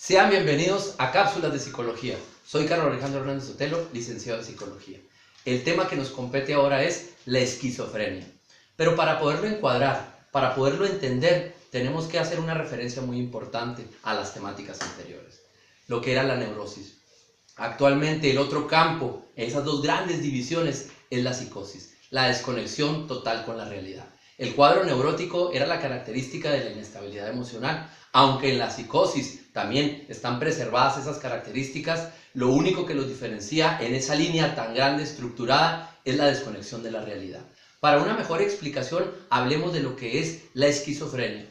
Sean bienvenidos a Cápsulas de Psicología. Soy Carlos Alejandro Hernández Sotelo, licenciado en Psicología. El tema que nos compete ahora es la esquizofrenia. Pero para poderlo encuadrar, para poderlo entender, tenemos que hacer una referencia muy importante a las temáticas anteriores, lo que era la neurosis. Actualmente el otro campo, esas dos grandes divisiones, es la psicosis, la desconexión total con la realidad. El cuadro neurótico era la característica de la inestabilidad emocional, aunque en la psicosis también están preservadas esas características. Lo único que los diferencia en esa línea tan grande estructurada es la desconexión de la realidad. Para una mejor explicación, hablemos de lo que es la esquizofrenia.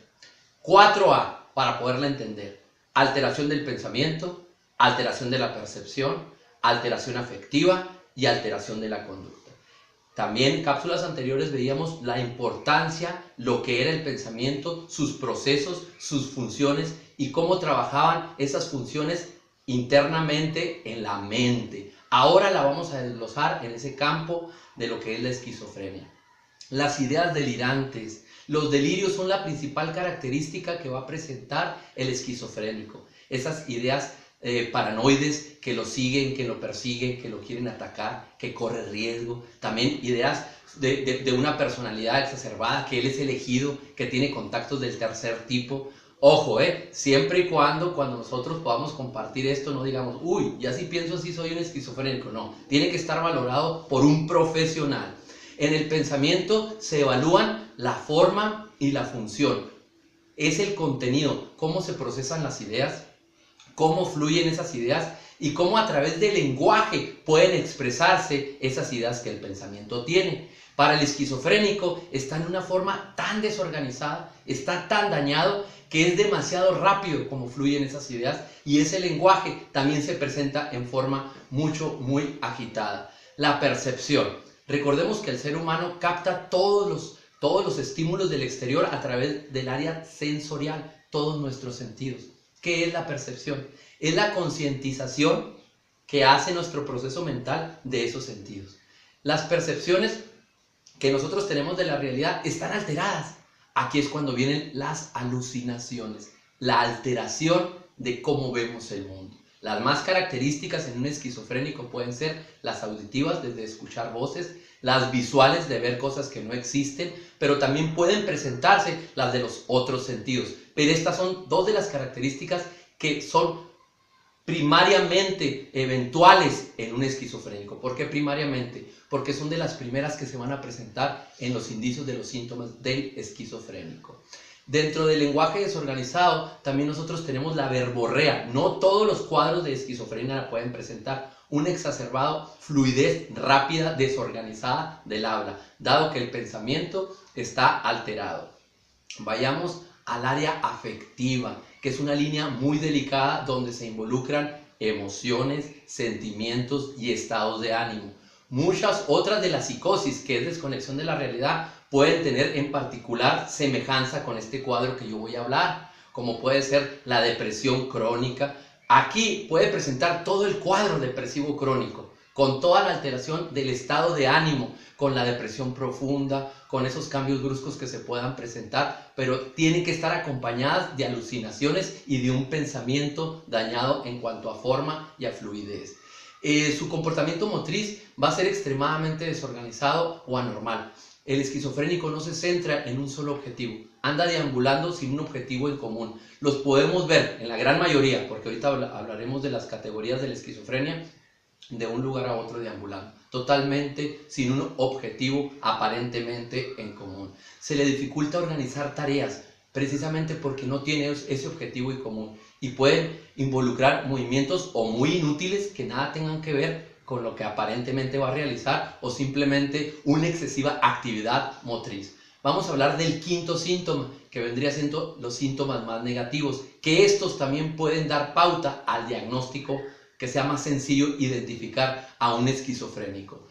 4A para poderla entender: alteración del pensamiento, alteración de la percepción, alteración afectiva y alteración de la conducta. También en cápsulas anteriores veíamos la importancia, lo que era el pensamiento, sus procesos, sus funciones y cómo trabajaban esas funciones internamente en la mente. Ahora la vamos a desglosar en ese campo de lo que es la esquizofrenia. Las ideas delirantes, los delirios son la principal característica que va a presentar el esquizofrénico. Esas ideas paranoides que lo siguen, que lo persiguen, que lo quieren atacar, que corre riesgo. También ideas de una personalidad exacerbada, que él es elegido, que tiene contactos del tercer tipo. Ojo, siempre y cuando nosotros podamos compartir esto, no digamos, uy, ya si pienso así soy un esquizofrénico. No, tiene que estar valorado por un profesional. En el pensamiento se evalúan la forma y la función. Es el contenido, cómo se procesan las ideas, cómo fluyen esas ideas y cómo a través del lenguaje pueden expresarse esas ideas que el pensamiento tiene. Para el esquizofrénico está en una forma tan desorganizada, está tan dañado que es demasiado rápido como fluyen esas ideas, y ese lenguaje también se presenta en forma muy agitada. La percepción. Recordemos que el ser humano capta todos los estímulos del exterior a través del área sensorial, todos nuestros sentidos. ¿Qué es la percepción? Es la concientización que hace nuestro proceso mental de esos sentidos. Las percepciones que nosotros tenemos de la realidad están alteradas. Aquí es cuando vienen las alucinaciones, la alteración de cómo vemos el mundo. Las más características en un esquizofrénico pueden ser las auditivas, desde escuchar voces, las visuales, de ver cosas que no existen, pero también pueden presentarse las de los otros sentidos. Pero estas son dos de las características que son primariamente eventuales en un esquizofrénico. ¿Por qué primariamente? Porque son de las primeras que se van a presentar en los indicios de los síntomas del esquizofrénico. Dentro del lenguaje desorganizado también nosotros tenemos la verborrea. No todos los cuadros de esquizofrenia la pueden presentar. Un exacerbado fluidez rápida, desorganizada del habla, dado que el pensamiento está alterado. Vayamos al área afectiva, que es una línea muy delicada donde se involucran emociones, sentimientos y estados de ánimo. Muchas otras de la psicosis, que es desconexión de la realidad, pueden tener en particular semejanza con este cuadro que yo voy a hablar, como puede ser la depresión crónica. Aquí puede presentar todo el cuadro depresivo crónico, con toda la alteración del estado de ánimo, con la depresión profunda, con esos cambios bruscos que se puedan presentar, pero tienen que estar acompañadas de alucinaciones y de un pensamiento dañado en cuanto a forma y a fluidez. Su comportamiento motriz va a ser extremadamente desorganizado o anormal. El esquizofrénico no se centra en un solo objetivo, anda deambulando sin un objetivo en común. Los podemos ver en la gran mayoría, porque ahorita hablaremos de las categorías de la esquizofrenia, de un lugar a otro deambulando, totalmente sin un objetivo aparentemente en común. Se le dificulta organizar tareas, precisamente porque no tiene ese objetivo en común, y pueden involucrar movimientos o muy inútiles que nada tengan que ver con lo que aparentemente va a realizar, o simplemente una excesiva actividad motriz. Vamos a hablar del quinto síntoma, que vendría siendo los síntomas más negativos, que estos también pueden dar pauta al diagnóstico, que sea más sencillo identificar a un esquizofrénico.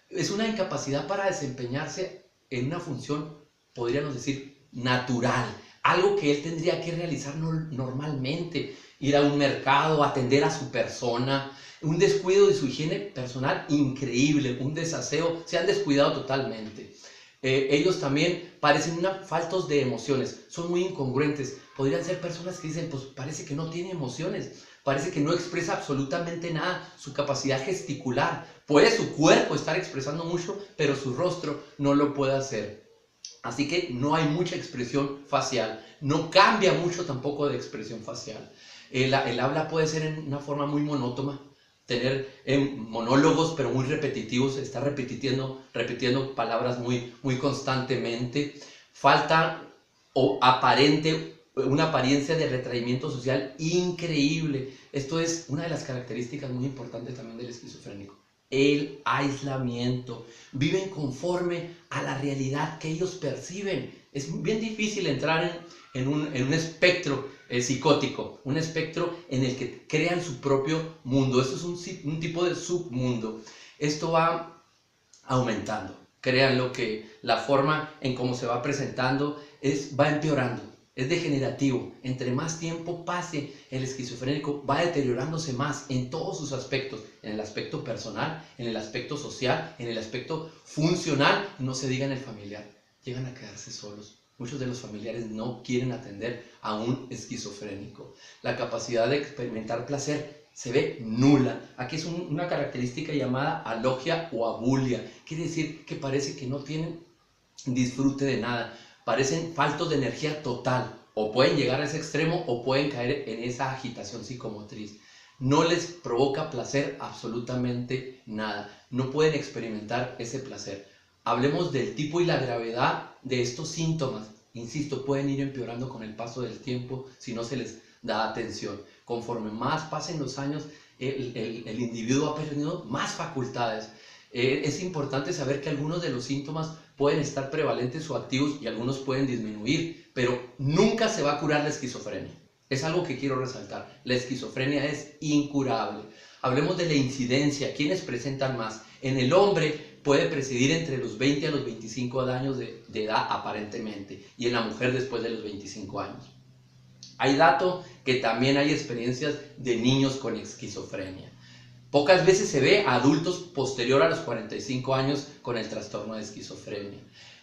Es una incapacidad para desempeñarse en una función, podríamos decir, natural, algo que él tendría que realizar normalmente: ir a un mercado, atender a su persona, un descuido de su higiene personal increíble, un desaseo, se han descuidado totalmente. Ellos también parecen faltos de emociones, son muy incongruentes. Podrían ser personas que dicen, pues parece que no tiene emociones, parece que no expresa absolutamente nada. Su capacidad gesticular, puede su cuerpo estar expresando mucho, pero su rostro no lo puede hacer. Así que no hay mucha expresión facial, no cambia mucho tampoco de expresión facial. El habla puede ser en una forma muy monótona, tener monólogos pero muy repetitivos, estar repitiendo palabras muy constantemente. Falta una apariencia de retraimiento social increíble. Esto es una de las características muy importantes también del esquizofrénico. El aislamiento. Viven conforme a la realidad que ellos perciben. Es bien difícil entrar en un espectro psicótico, un espectro en el que crean su propio mundo. Esto es un tipo de submundo. Esto va aumentando. Créanlo que la forma en cómo se va presentando va empeorando. Es degenerativo. Entre más tiempo pase, el esquizofrénico va deteriorándose más en todos sus aspectos. En el aspecto personal, en el aspecto social, en el aspecto funcional, no se diga en el familiar. Llegan a quedarse solos. Muchos de los familiares no quieren atender a un esquizofrénico. La capacidad de experimentar placer se ve nula. Aquí es una característica llamada alogia o abulia. Quiere decir que parece que no tienen disfrute de nada. Parecen faltos de energía total. O pueden llegar a ese extremo o pueden caer en esa agitación psicomotriz. No les provoca placer absolutamente nada. No pueden experimentar ese placer. Hablemos del tipo y la gravedad de estos síntomas. Insisto, pueden ir empeorando con el paso del tiempo si no se les da atención. Conforme más pasen los años, el individuo ha perdido más facultades. Es importante saber que algunos de los síntomas pueden estar prevalentes o activos y algunos pueden disminuir, pero nunca se va a curar la esquizofrenia. Es algo que quiero resaltar. La esquizofrenia es incurable. Hablemos de la incidencia. ¿Quiénes presentan más? En el hombre puede presidir entre los 20 a los 25 años de edad aparentemente, y en la mujer después de los 25 años. Hay dato que también hay experiencias de niños con esquizofrenia. Pocas veces se ve a adultos posterior a los 45 años con el trastorno de esquizofrenia.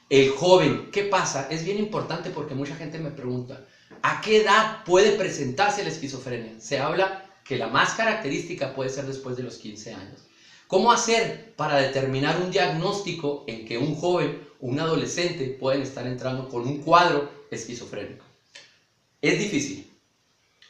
El joven, ¿qué pasa? Es bien importante porque mucha gente me pregunta, ¿a qué edad puede presentarse la esquizofrenia? Se habla que la más característica puede ser después de los 15 años. ¿Cómo hacer para determinar un diagnóstico en que un joven o un adolescente pueden estar entrando con un cuadro esquizofrénico? Es difícil.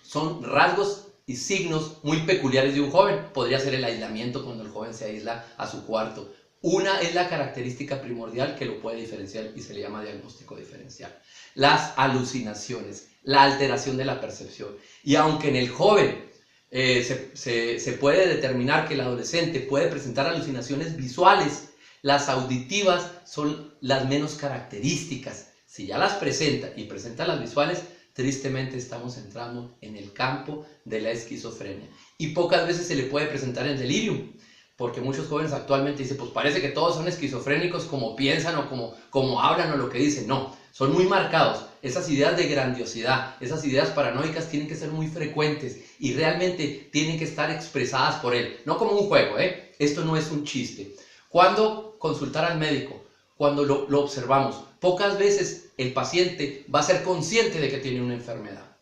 Son rasgos y signos muy peculiares de un joven. Podría ser el aislamiento cuando el joven se aísla a su cuarto. Una es la característica primordial que lo puede diferenciar y se le llama diagnóstico diferencial. Las alucinaciones, la alteración de la percepción. Y aunque en el joven se puede determinar que el adolescente puede presentar alucinaciones visuales, las auditivas son las menos características. Si ya las presenta y presenta las visuales, tristemente estamos entrando en el campo de la esquizofrenia. Y pocas veces se le puede presentar el delirium, porque muchos jóvenes actualmente dicen, pues parece que todos son esquizofrénicos como piensan o como hablan o lo que dicen. No, son muy marcados. Esas ideas de grandiosidad, esas ideas paranoicas tienen que ser muy frecuentes y realmente tienen que estar expresadas por él. No como un juego, Esto no es un chiste. ¿Cuándo consultar al médico? Cuando lo observamos. Pocas veces el paciente va a ser consciente de que tiene una enfermedad.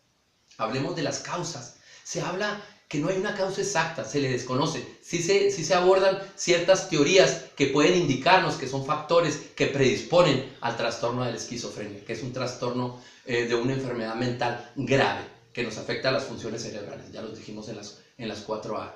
Hablemos de las causas. Se habla que no hay una causa exacta, se le desconoce. Sí se abordan ciertas teorías que pueden indicarnos que son factores que predisponen al trastorno de la esquizofrenia, que es un trastorno de una enfermedad mental grave que nos afecta a las funciones cerebrales. Ya los dijimos en las 4A.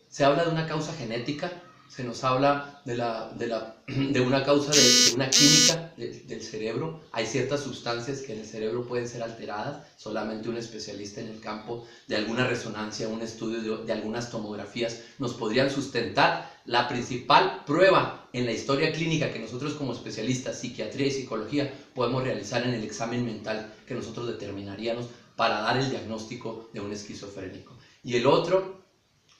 Se habla de una causa genética. Se nos habla de una causa de una química del cerebro. Hay ciertas sustancias que en el cerebro pueden ser alteradas. Solamente un especialista en el campo de alguna resonancia, un estudio de algunas tomografías nos podrían sustentar. La principal prueba en la historia clínica que nosotros como especialistas, psiquiatría y psicología, podemos realizar en el examen mental que nosotros determinaríamos para dar el diagnóstico de un esquizofrénico. Y el otro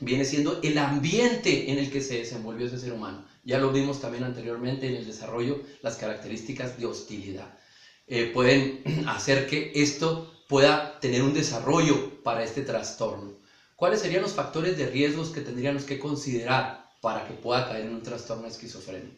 viene siendo el ambiente en el que se desenvolvió ese ser humano. Ya lo vimos también anteriormente en el desarrollo, las características de hostilidad. Pueden hacer que esto pueda tener un desarrollo para este trastorno. ¿Cuáles serían los factores de riesgos que tendríamos que considerar para que pueda caer en un trastorno esquizofrénico?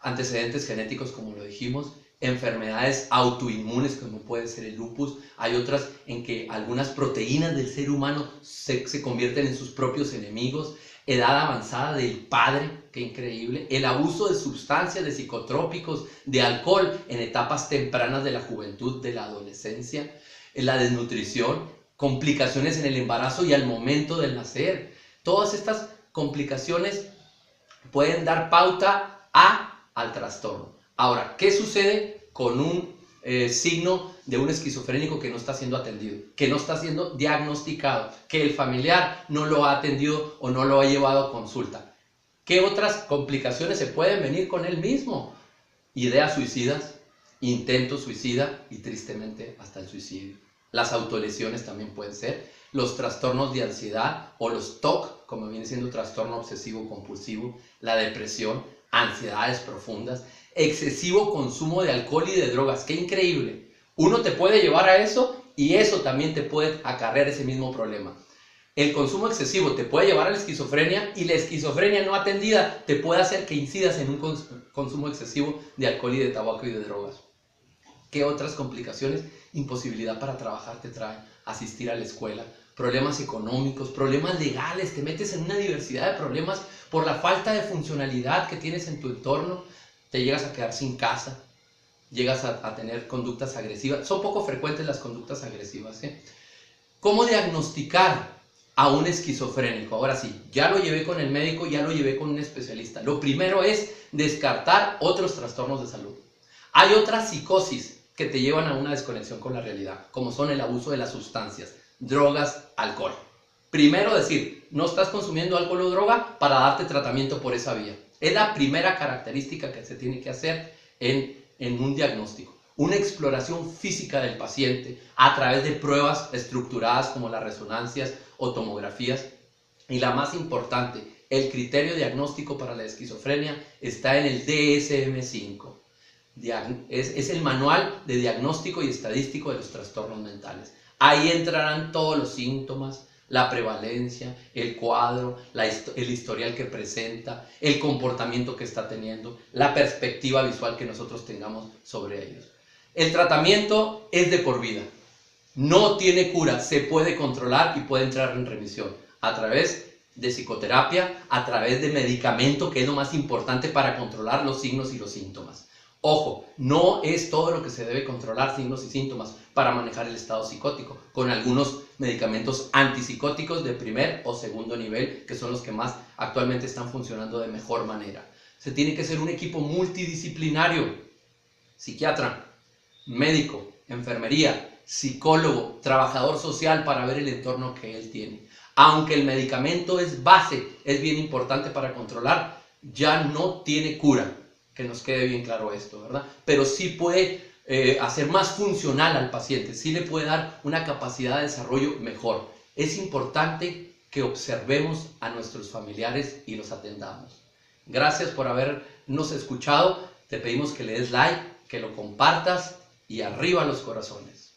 antecedentes genéticos, como lo dijimos, enfermedades autoinmunes, como puede ser el lupus. Hay otras en que algunas proteínas del ser humano se convierten en sus propios enemigos. Edad avanzada del padre, qué increíble. El abuso de sustancias, de psicotrópicos, de alcohol en etapas tempranas de la juventud, de la adolescencia. La desnutrición, complicaciones en el embarazo y al momento del nacer. Todas estas complicaciones pueden dar pauta al trastorno. Ahora, ¿qué sucede con un signo de un esquizofrénico que no está siendo atendido, que no está siendo diagnosticado, que el familiar no lo ha atendido o no lo ha llevado a consulta? ¿Qué otras complicaciones se pueden venir con él mismo? Ideas suicidas, intentos suicida y tristemente hasta el suicidio. Las autolesiones también pueden ser, los trastornos de ansiedad o los TOC, como viene siendo trastorno obsesivo compulsivo, la depresión, ansiedades profundas, excesivo consumo de alcohol y de drogas. ¡Qué increíble! Uno te puede llevar a eso y eso también te puede acarrear ese mismo problema. El consumo excesivo te puede llevar a la esquizofrenia y la esquizofrenia no atendida te puede hacer que incidas en un consumo excesivo de alcohol y de tabaco y de drogas. ¿Qué otras complicaciones? Imposibilidad para trabajar te trae, asistir a la escuela, problemas económicos, problemas legales, te metes en una diversidad de problemas por la falta de funcionalidad que tienes en tu entorno, te llegas a quedar sin casa, llegas a tener conductas agresivas. Son poco frecuentes las conductas agresivas, ¿eh? ¿Cómo diagnosticar a un esquizofrénico? Ahora sí, ya lo llevé con el médico, ya lo llevé con un especialista. Lo primero es descartar otros trastornos de salud. Hay otras psicosis que te llevan a una desconexión con la realidad, como son el abuso de las sustancias, drogas, alcohol. Primero decir, no estás consumiendo alcohol o droga para darte tratamiento por esa vía. Es la primera característica que se tiene que hacer en un diagnóstico. Una exploración física del paciente a través de pruebas estructuradas como las resonancias o tomografías. Y la más importante, el criterio diagnóstico para la esquizofrenia está en el DSM-5. Es el manual de diagnóstico y estadístico de los trastornos mentales. Ahí entrarán todos los síntomas, la prevalencia, el cuadro, el historial que presenta, el comportamiento que está teniendo, la perspectiva visual que nosotros tengamos sobre ellos. El tratamiento es de por vida, no tiene cura, se puede controlar y puede entrar en remisión a través de psicoterapia, a través de medicamento, que es lo más importante para controlar los signos y los síntomas. Ojo, no es todo lo que se debe controlar, signos y síntomas, para manejar el estado psicótico, con algunos medicamentos antipsicóticos de primer o segundo nivel, que son los que más actualmente están funcionando de mejor manera. Se tiene que ser un equipo multidisciplinario, psiquiatra, médico, enfermería, psicólogo, trabajador social, para ver el entorno que él tiene. Aunque el medicamento es base, es bien importante para controlar, ya no tiene cura. Que nos quede bien claro esto, ¿verdad? Pero sí puede hacer más funcional al paciente, sí le puede dar una capacidad de desarrollo mejor. Es importante que observemos a nuestros familiares y los atendamos. Gracias por habernos escuchado. Te pedimos que le des like, que lo compartas y arriba los corazones.